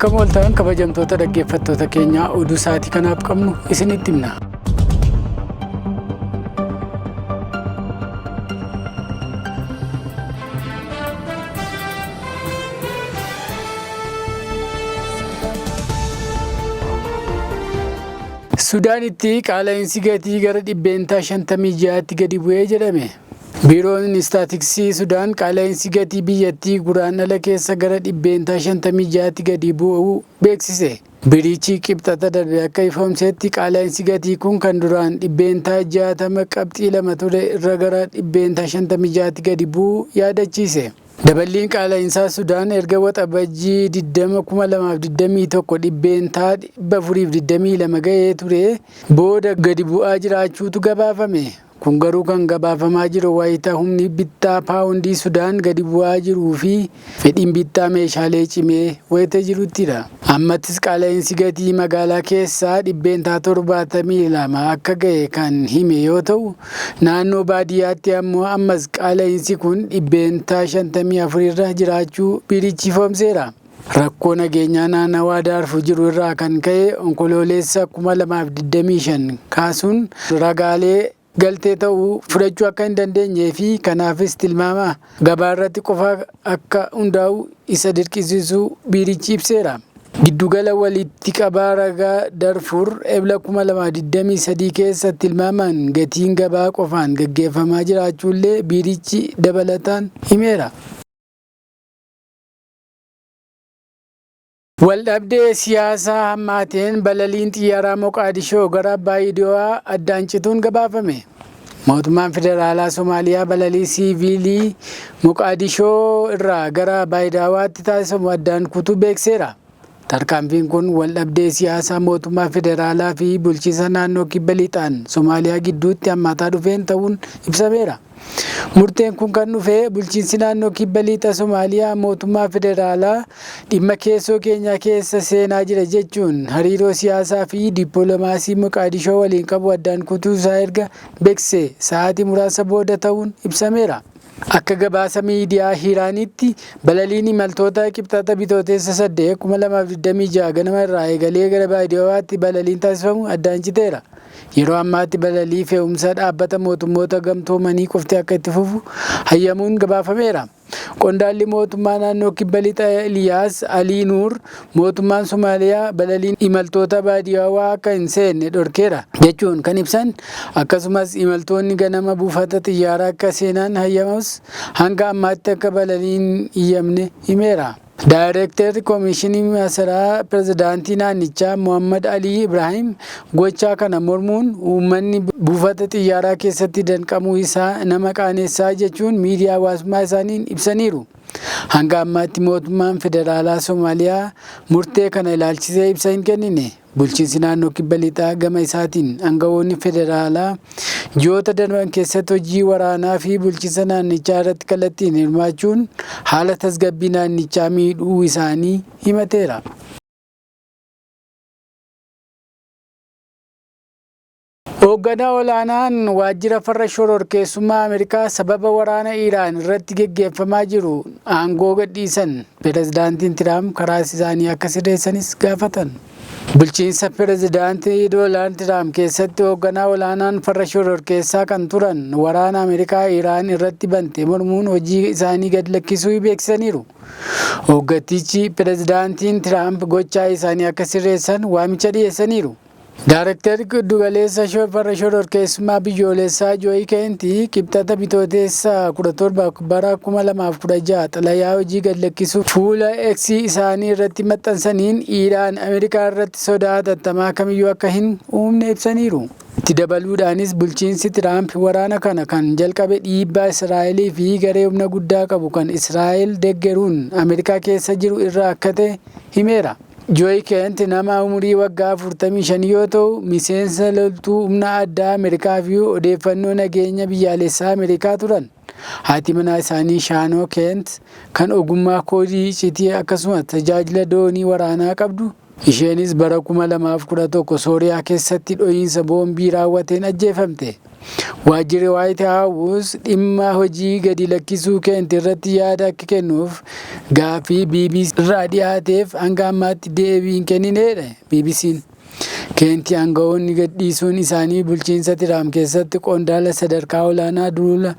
Akka mooltaan kabajamtoota dhaggeeffattoota keenyaa oduu sa'aatii kanaaf qabnu isinitti himna. Suudaanitti qaala'insi gatii gara 56% gadi bu'ee jedhame. Biiroon Istaatiksii Sudaan qaala'insi gatii biyyattii guraandhala keessa gara 56% gadi bu'uu beeksise. Biriichi qibxata darbe akka ifoomsetti qaala'insi gatii kun kan duraan 60% ture irra gara 56% gadi bu'uu yaadachiise. Daballiin qaala'insaa Sudaan erga waxabajjii 20,2021 422 ga'ee ture booda gadi bu'aa jiraachuutu gabaafame. Kun garuu kan gabaafamaa jiru wayitaa humni bittaa paawundii Sudaan gadi bu'aa jiruu fi fedhiin bittaa meeshaalee cimee wayita jiruttidha. Ammattis qaala'insi gatii magaalaa keessaa 72 akka ga'e kan hime yoo ta'u, naannoo baadiyyaatti ammoo ammas qaala'insi kun 54 irra jiraachuu biirichi ifoomseera. Rakkoo nageenyaa naannawaa Daarfur jiru irraa kan ka'e onkoloolessa 2025 kaasuun ragaalee galtee ta'uu fudhachuu akka hin dandeenyee fi kanaafis tilmaama gabaa irratti qofa akka hundaa'u isa dirqisiisuu biirichi ibseera. Giddugala walitti qabaa ragaa Daarfur ebla 2023 keessa tilmaamaan gatiin gabaa qofaan gaggeeffamaa jiraachuullee biirichi dabalataan himeera. Waldhabdee siyaasaa hammaateen balaliin xiyyaaraa Moqaadishoo gara Baayidawaa addaan cituun gabaafame. Mootummaan Federaalaa Somaaliyaa balalii siivilii Moqaadishoo irraa gara Baayidawaatti taasifamu addaan kutuu beekseera. Tarkaanfiin kun waldhabdee siyaasaa mootummaa Federaalaa fi bulchiinsa naannoo kibba lixaan Somaaliyaa gidduutti hammaataa dhufeen ta'uun ibsameera. Murteen kun kan dhufe bulchiinsi naannoo kibba lixa Somaaliyaa mootummaa Federaalaa dhimma keessoo keenyaa keessa seenaa jira jechuun hariiroo siyaasaa fi dippiloomaasii Moqaadishoo waliin qabu addaan kutuu isaa erga beeksise sa'aatii muraasa booda ta'uun ibsameera. Akka gabaasa miidiyaa Hiiraanitti balaliin imaltoota qibxata bitootessa 8 2026 ganama irraa eegalee gara Baayidawaatti balaliin taasifamu addaan citeera. Yeroo ammaatti balalii fe'umsa dhaabbata mootummoota gamtoomanii qofti akka itti fufu hayyamuun gabaafameera. Qondaalli mootummaa naannoo kibba lixa Eliyaas Alii Nuur mootummaan Somaaliyaa balaliin imaltoota Baayidawaa akka hin seenne dhorkeera jechuun kan ibsan, akkasumas imaltoonni ganama buufata xiyyaaraa akka seenan hayyamus hanga ammaatti akka balaliin iyyamne himeera. Daayireektarri Koomishinii Masaraa Pireezidaantii Naannichaa Mohammad Alii Ibraahim gochaa kana mormuun uummanni buufata xiyyaaraa keessatti danqamuu isaa nama qaanessaa jechuun miidiyaa hawaasummaa isaaniin ibsaniiru. Hanga ammaatti mootummaan Federaalaa Somaaliyaa murtee kana ilaalchisee ibsa hin kennine. Bulchiinsi naannoo kibba lixaa gama isaatiin aangawoonni Federaalaa ji'oota darban keessatti hojii waraanaa fi bulchiinsa naannichaa irratti kallattiin hirmaachuun haala tasgabbii naannichaa miidhuu isaanii himateera. Hoogganaa olaanaan waajjira farra shororkeessummaa Ameerikaa sababa waraana Iraan irratti gaggeeffamaa jiru aangoo gadhiisan Pireezidaantiin Tiraamp karaa isaanii akka sirreessanis gaafatan. Bulchiinsa Pireezidaantii Doonaald Tiraamp keessatti hoogganaa olaanaan farra shororkeessaa kan turan waraana Ameerikaa Iraan irratti bante mormuun hojii isaanii gad lakkisuu beeksisaniiru. Hooggantichi Pireezidaantiin Tiraamp gochaa isaanii akka sirreessan waamicha dhiyeessaniiru. Daayireektarri giddugaleessa farra shororkeessummaa biyyoolessaa Jooyi Keentii qibxata bitootessa 17 bara 2016 xalayaa hojii gad lakkisuu fuula X isaanii irratti maxxansaniin Iraan Ameerikaa irratti sodaa hatattamaa kamiyyuu akka hin uumne ibsaniiru. Itti dabaluudhaanis bulchiinsi Tiraamp waraana kana kan jalqabe dhiibbaa Israa'elii fi garee humna guddaa qabu kan Israa'el deeggaruun Ameerikaa keessa jiru irraa akka ta'e himeera. Jooyi Keent nama umurii waggaa 45 yoo ta'u, miseensa loltuu humna addaa Ameerikaa fi odeeffannoo nageenya biyyaalessaa Ameerikaa turan. Haati manaa isaanii Shaanoo Keent kan ogummaa koodii icciitii akkasumas tajaajila doonii waraanaa qabdu Isheenis bara 2011 Sooriyaa keessatti dho'iinsa boombii raawwateen ajjeefamte. Waajjirri White House dhimma hojii gadi lakkisuu Keent irratti yaada akka kennuuf gaaffii BBC irraa dhiyaateef hanga ammaatti deebii hin kennineedha. BBC'n Keent aangawoonni gadhiisuun isaanii bulchiinsa Tiraamp keessatti qondaala sadarkaa olaanaa duula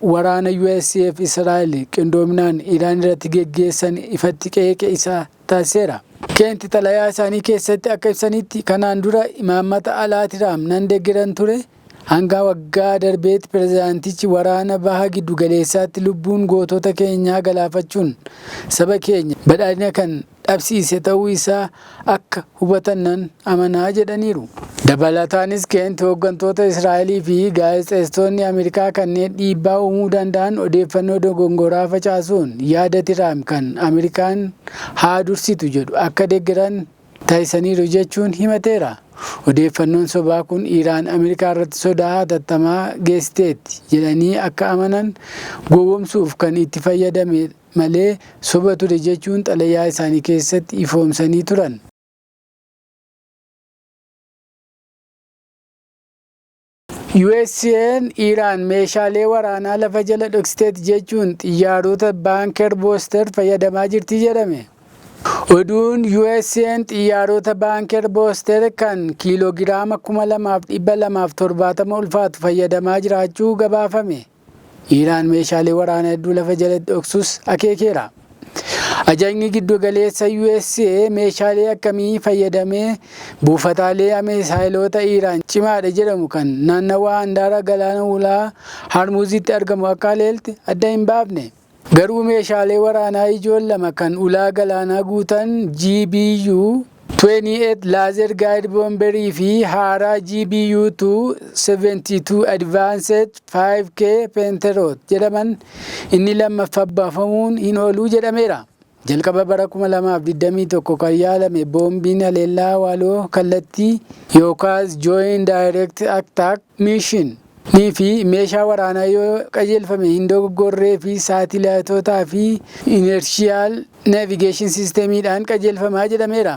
waraana USAF Israa'el qindoominaan Iraan irratti geggeessan ifatti qeeqa isaa taasiseera. Keent xalayaa isaanii keessatti akka ibsanitti kanaan dura imaammata alaa Tiraamp nan deeggaran ture. Hanga waggaa darbeetti pirezidaantichi waraana baha giddu galeessaatti lubbuun gootota keenyaa galaafachuun saba keenya badhaadhina kan dhabsiise ta'uu isaa akka hubatan nan amanaa jedhaniiru. Dabalataanis Keent hooggantoota Israa'elii fi gaazexeessitoonni Ameerikaa kanneen dhiibbaa uumuu danda'an odeeffannoo dogongoraa facaasuun yaada Tiraamp kan Ameerikaan haa dursitu jedhu akka deeggaran taasisaniiru jechuun himateera. Odeeffannoon sobaa kun Iraan Ameerikaa irratti sodaa hatattamaa geessiteetti jedhanii akka amanan gowwoomsuuf kan itti fayyadame malee soba ture jechuun xalayaa isaanii keessatti ifoomsanii turan. USA'n Iraan meeshaalee waraanaa lafa jala dhoksiteetti jechuun xiyyaarota baanker booster fayyadamaa jirti jedhame. Oduun USA'n xiyyaarota baanker booster kan kiiloogiraama 2270 ulfaatu fayyadamaa jiraachuu gabaafame. Iraan meeshaalee waraanaa hedduu lafa jala dhoksuus akeekeera. Ajajni giddu galeessa USA meeshaalee akkamii fayyadamee buufataalee misaayilota Iraan cimaadha jedhamu kan naannawaa handaara galaana Hulaa Hormuzitti argamu akka haleelte adda hin baafne. Garuu meeshaalee waraanaa ijoon lama kan ulaa galaanaa guutan GBU-28 Laser Guide Bomberii fi haaraa GBU-272 Advanced 5K Penterot jedhaman inni lammaffaa baafamuun hin ooluu jedhameera. Jalqaba bara 2021 kan yaalame boombiin haleellaa waloo kallattii yookaas Joint Direct Attack Mission fi meeshaa waraanaa yoo qajeelfame hin dogoggorree fi saatilaayitotaa fi inertial navigation systemiidhaan qajeelfamaa jedhameera.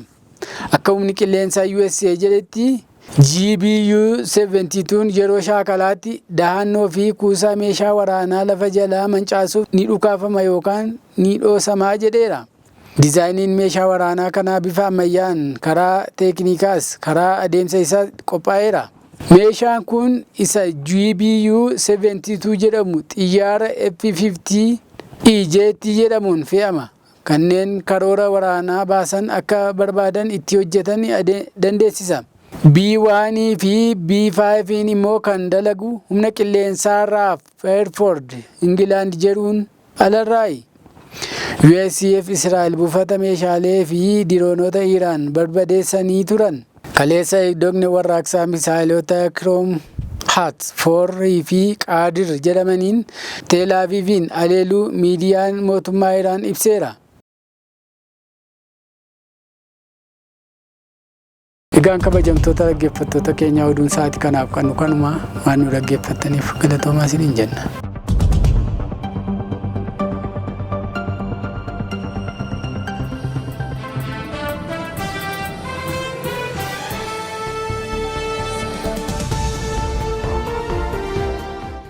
Akka humni qilleensaa USA jedhetti GBU-72 yeroo shaakalaatti dahannoo fi kuusaa meeshaa waraanaa lafa jalaa mancaasuuf ni dhukaafama yookaan ni dhoosamaa jedheera. Dizaayiniin meeshaa waraanaa kanaa bifa ammayyaan karaa teeknikaas karaa adeemsa isaa qophaa'eera. Meeshaan kun isa GBU-72 jedhamu xiyyaara F-50E jeetii jedhamuun fe'ama. Kanneen karoora waraanaa baasan akka barbaadan itti hojjetan dandeessisa. B1 fi B5 immoo kan dalagu humna qilleensaa RAF Fairford England jedhuun alarraayi. USAF Israa'el buufata meeshaalee fi diroonota Iraan barbadeessanii turan. Kaleessa eegdonni warraaqsaa misaayilota Chrome Hat 4 fi Qaadir jedhamaniin Teel Aviiviin haleeluu miidiyaan mootummaa Iraan ibseera. Egaan kabajamtoota dhaggeeffattoota keenyaa oduun sa'aatii kanaaf kan kanuma waan nu dhaggeeffattaniif galatoomaa isiniin jenna.